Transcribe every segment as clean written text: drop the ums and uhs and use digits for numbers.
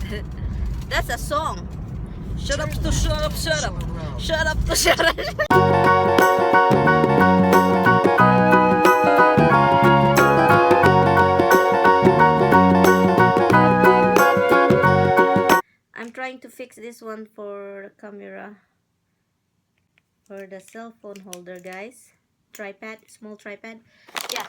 That's a song. Shut up to shut up, shut up. Shut up to shut up. I'm trying to fix this one for the camera, for the cell phone holder, guys. Tripod, small tripod. Yeah.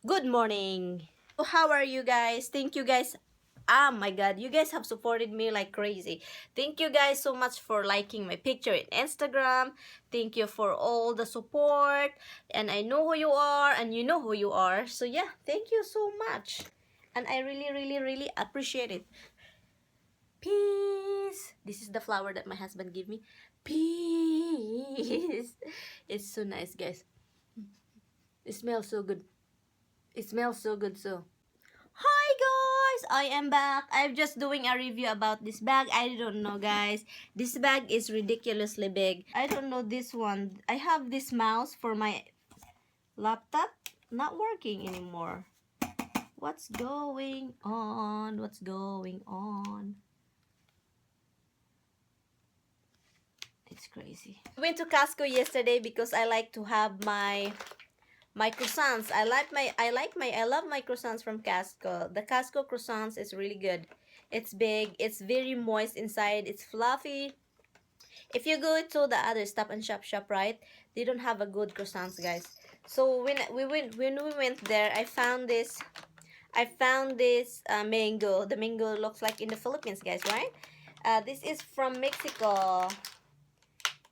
Good morning. So how are you guys? Thank you guys. Oh my god, you guys have supported me like crazy. Thank you guys so much for liking my picture in Instagram. Thank you for all the support. And I know who you are and you know who you are. So yeah, thank you so much. And I really appreciate it. Peace. This is the flower that my husband gave me. Peace. It's so nice, guys. It smells so good. It smells so good. So hi guys, I am back. I'm just doing a review about this bag. I don't know, guys. This bag is ridiculously big. I don't know this one. I have this mouse for my laptop. Not working anymore. What's going on? What's going on? It's crazy. I went to Costco yesterday because I like to have my croissants. I love my croissants from Costco. The Costco croissants is really good. It's big, it's very moist inside, it's fluffy. If you go to the other Stop and Shop, right, they don't have a good croissants, guys. So when we went there, I found this mango. The mango looks like in the Philippines, guys, right? This is from Mexico.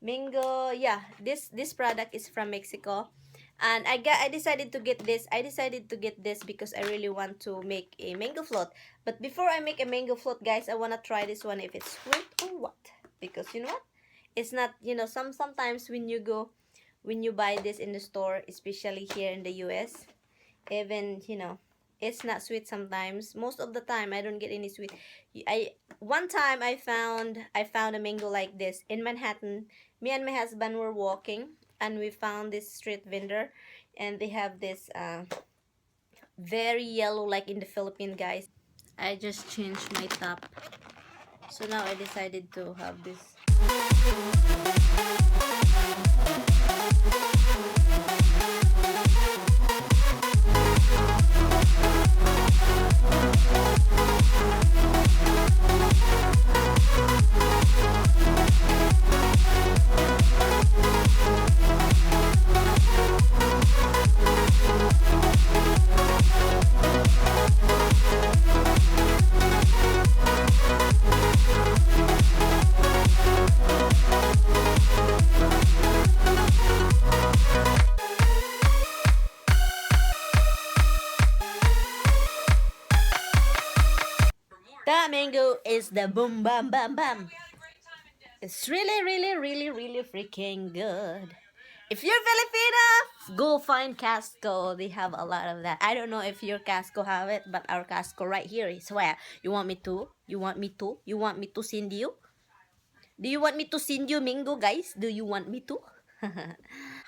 Mango, yeah, this product is from Mexico. And I decided to get this. I decided to get this because I really want to make a mango float. But before I make a mango float, guys, I want to try this one if it's sweet or what. Because you know what? It's not, you know, sometimes when you buy this in the store, especially here in the US, even, you know, it's not sweet sometimes. Most of the time I don't get any sweet. One time I found a mango like this in Manhattan. Me and my husband were walking and we found this street vendor, and they have this very yellow like in the Philippines, guys. I just changed my top, so now I decided to have this. The mango is the boom bam bam bam. It's really freaking good. If you're Filipino, go find Costco. They have a lot of that. I don't know if your Costco have it, but our Costco right here is where. You want me to? You want me to? You want me to send you? Do you want me to send you mango, guys? Do you want me to?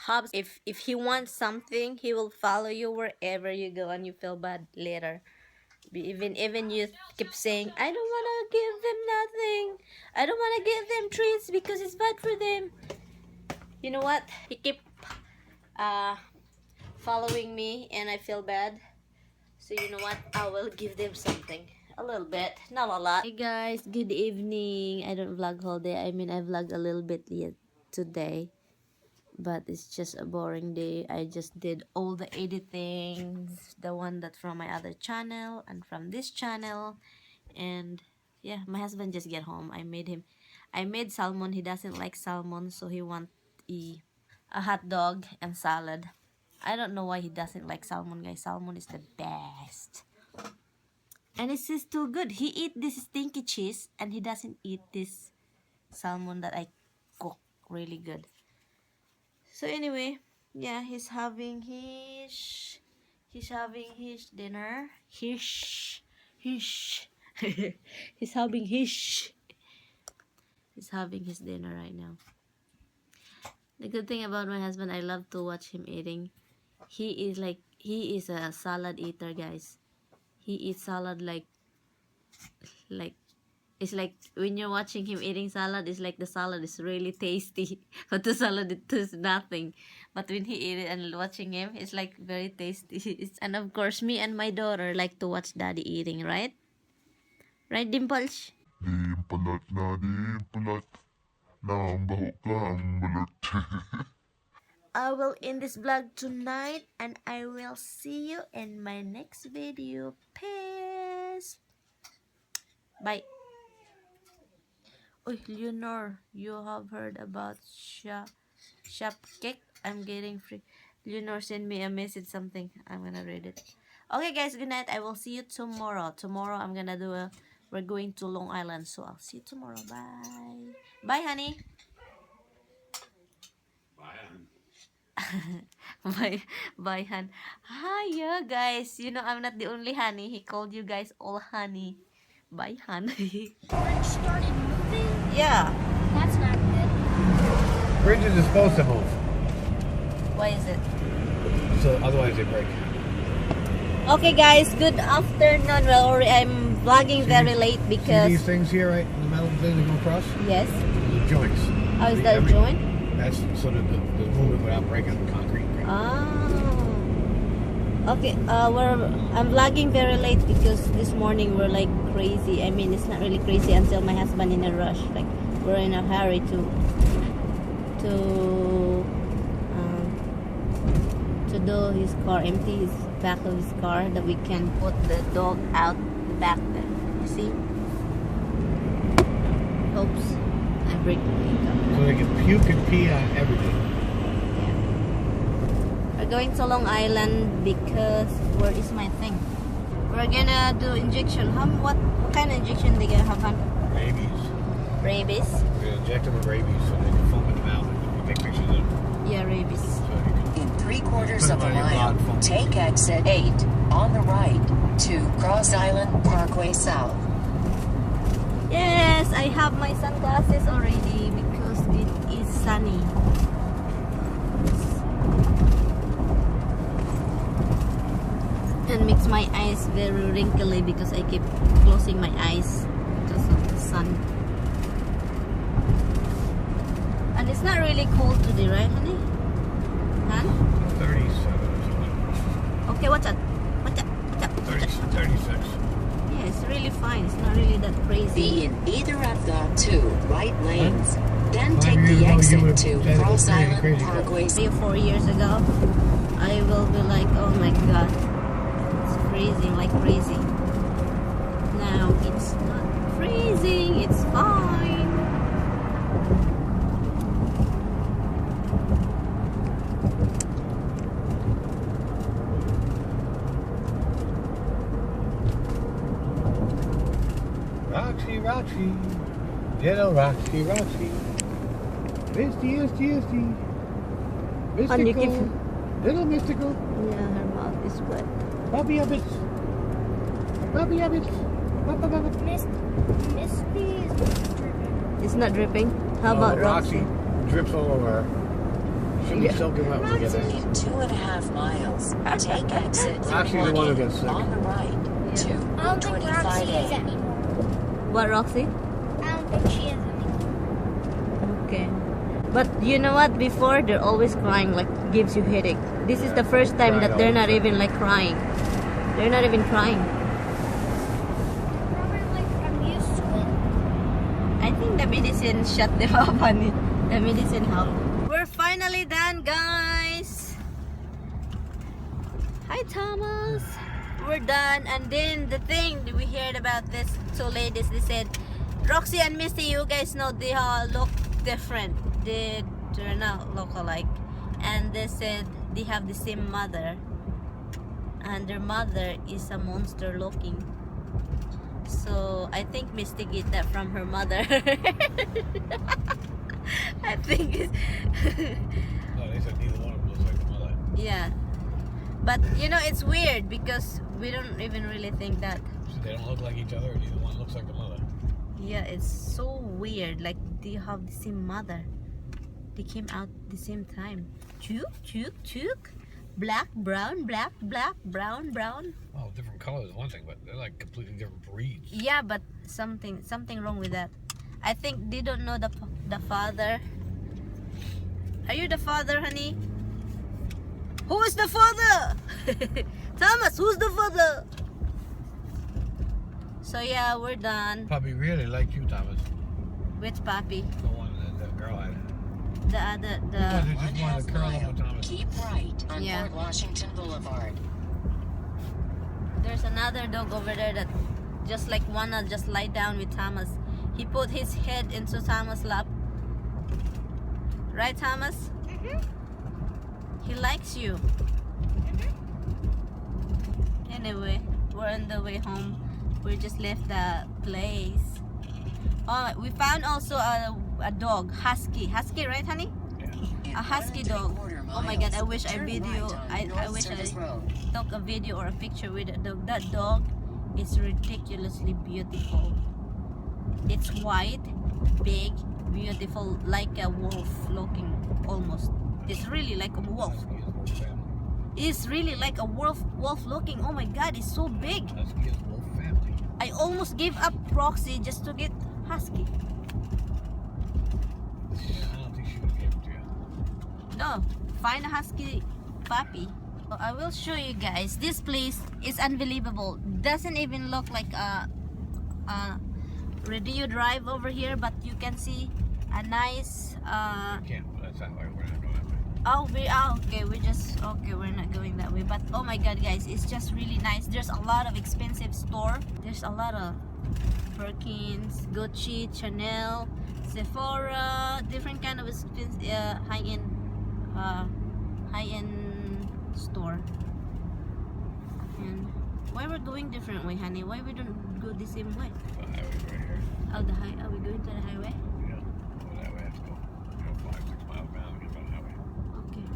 Hobbs, if he wants something, he will follow you wherever you go, and you feel bad later. Even you keep saying, I don't want to give them nothing. I don't want to give them treats because it's bad for them. You know what? He keep following me and I feel bad. So you know what? I will give them something. A little bit, not a lot. Hey guys, good evening. I don't vlog all day. I mean, I vlogged a little bit yet today, but it's just a boring day. I just did all the editing, the one that from my other channel and from this channel. And yeah, my husband just get home. I made salmon. He doesn't like salmon, so he want a hot dog and salad. I don't know why he doesn't like salmon, guys. Salmon is the best. And it's just too good. He eat this stinky cheese and he doesn't eat this salmon that I cook really good. So anyway, yeah, he's having his dinner. He's having his dinner right now. The good thing about my husband, I love to watch him eating. He is a salad eater, guys. He eats salad like It's like when you're watching him eating salad, it's like the salad is really tasty, but the salad it tastes nothing. But when he eat it and watching him, it's like very tasty. And of course, me and my daughter like to watch Daddy eating, right? Right, Dimples? Dimpalot na dimpalot, ang baho ka ang balot. I will end this vlog tonight, and I will see you in my next video. Peace. Bye. Oh, Leonor, you have heard about shop cake? I'm getting free. Leonor send me a message, something. I'm gonna read it. Okay, guys, good night. I will see you tomorrow. Tomorrow I'm gonna do a. We're going to Long Island, so I'll see you tomorrow. Bye. Bye, honey. Bye, bye, Han. Hiya, guys. You know I'm not the only honey. He called you guys all honey. Bye, Han. Bridge started moving? Yeah. That's not good. Bridges are supposed to move, Why is it? so otherwise they break. Okay, guys. Good afternoon. Well, I'm vlogging very late See because these things here, right? In the metal thing that go across? yes. The joints. How is that a joint? That's so that the movement without breaking the concrete. Ah. Okay. I'm vlogging very late because this morning we're like crazy. I mean, it's not really crazy until my husband in a rush. Like we're in a hurry to do his car, empty his back of his car, that we can put the dog out the back there. You see? Oops, I break the makeup. So they can puke and pee on everything. Yeah. We're going to Long Island because where is my thing? We're gonna do injection. What kind of injection they gonna have? Rabies. Rabies? We're gonna inject them with rabies so they can foam in the mouth. You take pictures of them. Yeah, rabies. So you can In 3/4 Put of a them on your mile, blog phone. take exit 8 on the right to Cross Island Parkway South. Yes, I have my sunglasses already because it is sunny. And makes my eyes very wrinkly because I keep closing my eyes because of the sun. And it's not really cold today, right, honey? Huh? 37 or something. Okay, watch out. Watch out. Watch out. 30, 36. Yeah, it's really fine. It's not really that crazy. Be in either of the 2 right lanes. Then 5 take years the ago, you exit would've to said it was Cross crazy, Island crazy. Parkway 3 or 4 years ago, I will be like, oh my god, it's freezing like crazy. Now it's not freezing, it's fine. Roxy, Roxy. Little Roxy, Roxy. Misty, Misty, Misty. And you Mystical. keep- Little mystical. Yeah, her mouth is wet. Bobby Ubbits. Bobby Ubbits. Bobby Ubbits. Misty is dripping. It's not dripping. How about Roxy? Drips all over her. She'll be Yeah. soaking wet when we get there. In 2.5 miles, take exit Roxy's the one who gets sick. on the right Yeah. to I don't think Roxy is 25A. anymore. What, Roxy? I don't think she is anymore. Okay. But you know what? Before, they're always crying, like, gives you headache. This is the first time that they're not even, like, crying. They're not even crying. Probably like I'm used to it. I think the medicine shut them up, honey. The medicine helped. We're finally done, guys. Hi, Thomas. We're done. And then the thing we heard about this 2 ladies, they said, Roxy and Misty, you guys know they all look different. They're not look alike. And they said they have the same mother. And their mother is a monster looking. So I think Misty get that from her mother. I think it's No, they said neither one of them looks like the mother. yeah. But you know, it's weird because we don't even really think that. So they don't look like each other, or neither one looks like the mother. Yeah, it's so weird. Like they have the same mother. They came out the same time. Chuk, chuk, chuk. Black, brown, black, black, brown, brown. Oh, different colors is one thing, but they're like completely different breeds. Yeah, but something wrong with that. I think they don't know the father. Are you the father, honey? Who is the father? Thomas, who's the father? So yeah, we're done. Puppy really like you, Thomas. Which puppy? The one that the girl had. The other, The one the. that just 1/2 wanted to curl up mile. with Thomas. Keep right on Yeah. Fort Washington Boulevard. There's another dog over there that just like wanna just lie down with Thomas. He put his head into Thomas' lap. Right, Thomas? He likes you. Anyway, we're on the way home. We just left the place. Oh, we found also a dog, husky. Husky, right, honey? In A husky dog. 1 3/4 Oh my God, I miles, wish I turn video. right on I North wish I Service Road. took a video or a picture with the dog. That dog is ridiculously beautiful. It's white, big, beautiful, like a wolf looking almost. It's really like a wolf. Husky is wolf family. It's really like a wolf looking. Oh my God, it's so big. Husky is wolf family. I almost gave up Roxy just to get husky. Yeah, I don't think she would give it to you. No, find a husky puppy. I will show you guys. This place is unbelievable. Doesn't even look like a radio drive over here, but you can see a nice You can't. That's that way. We're not going that way. we're not going that way. But oh my God, guys, it's just really nice. There's a lot of expensive store. There's a lot of Perkins, Gucci, Chanel, Sephora, different kind of expensive high-end store. And why we're going different way, honey? Why we don't go the same way? The highway's right here. Oh, are we going to the highway? Yeah. Well, that way I have to go. 5, 6 miles down to get on the highway. Okay.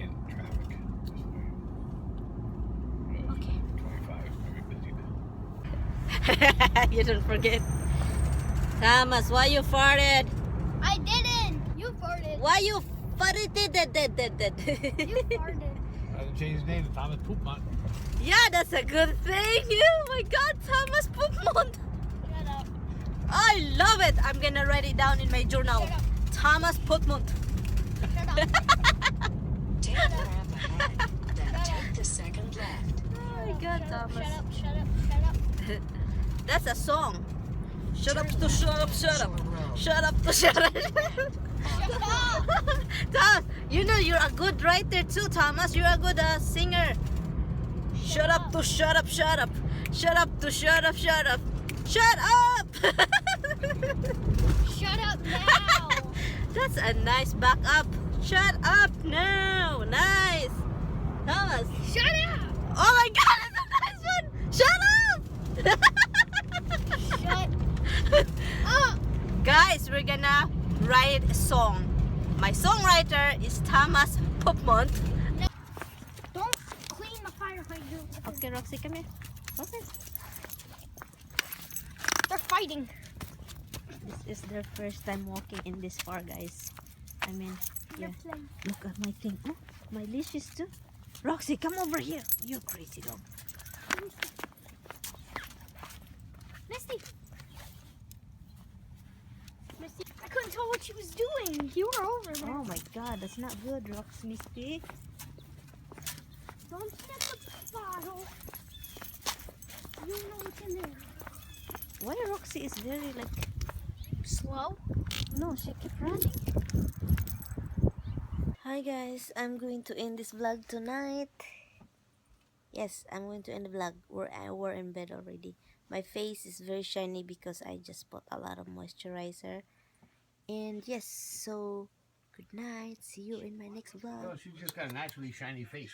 In traffic. This way. Okay. 25 is going to be busy now. You don't forget. Thomas, why you farted? I didn't. You farted. Why you farted? You farted. I had to change his name to Thomas Poopmont. Yeah, that's a good thing. Oh my God, Thomas Poopmont. Shut up. I love it. I'm gonna write it down in my journal. Shut up. Thomas Poopmont. Shut up. Take the ramp ahead, then take the second left. Oh my God, Thomas. Shut up. Shut up. Shut up. That's a song. Shut up Turn to left shut up, on shut up. Shore Road. Shut up to shut up. Shut up. Thomas, you know you're a good writer too, Thomas. You're a good singer. Shut up to shut up, shut up. Shut up to shut up, shut up. Shut up! Shut up now. That's a nice backup. Shut up now. Nice. Thomas. Shut up. Oh my God, that's a nice one. Shut up! Shut up. Guys, we're gonna write a song. My songwriter is Thomas Poopmont. Don't clean the fire hydrant. Okay, Roxy, come here. Okay. They're fighting. This is their first time walking in this far, guys. I mean, yeah. They're playing. Look at my thing. Oh, my leashes too. Roxy, come over here. You crazy dog. Misty. Misty. I couldn't tell what she was doing. You were over there. Oh my God, that's not good, Roxy Misty. Don't step the bottle. You know what's in there. Why Roxy is very like Slow. no, she kept running. Hi guys, I'm going to end this vlog tonight. Yes, I'm going to end the vlog. We're in bed already. My face is very shiny because I just bought a lot of moisturizer. And yes, so good night. See you in my next vlog. She's just got a naturally shiny face.